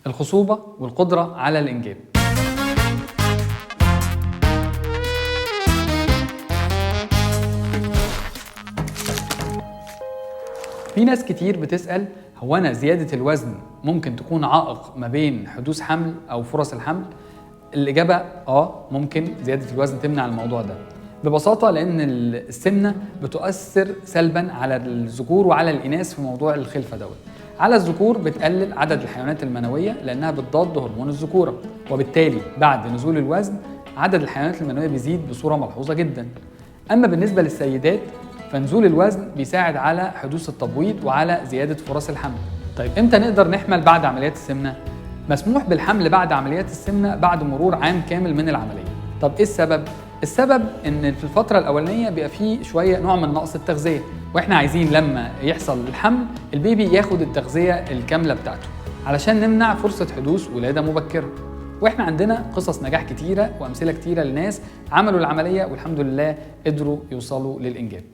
الخصوبة والقدرة على الإنجاب. في ناس كتير بتسأل هو أنا زيادة الوزن ممكن تكون عائق ما بين حدوث حمل أو فرص الحمل؟ الإجابة ممكن زيادة الوزن تمنع الموضوع ده ببساطة، لأن السمنة بتؤثر سلبا على الذكور وعلى الإناث في موضوع الخلفة دوت. على الذكور بتقلل عدد الحيوانات المنوية لأنها بتضاد هرمون الذكورة، وبالتالي بعد نزول الوزن عدد الحيوانات المنوية بيزيد بصورة ملحوظة جدا. أما بالنسبة للسيدات فنزول الوزن بيساعد على حدوث التبويض وعلى زيادة فرص الحمل. طيب امتى نقدر نحمل بعد عمليات السمنة؟ مسموح بالحمل بعد عمليات السمنة بعد مرور عام كامل من العملية. طب ايه السبب؟ السبب ان في الفترة الأولانية بيبقى فيه شوية نوع من نقص التغذية، واحنا عايزين لما يحصل الحمل البيبي ياخد التغذية الكاملة بتاعته علشان نمنع فرصة حدوث ولادة مبكرة. واحنا عندنا قصص نجاح كتيرة وأمثلة كتيرة لناس عملوا العملية والحمد لله قدروا يوصلوا للإنجاب.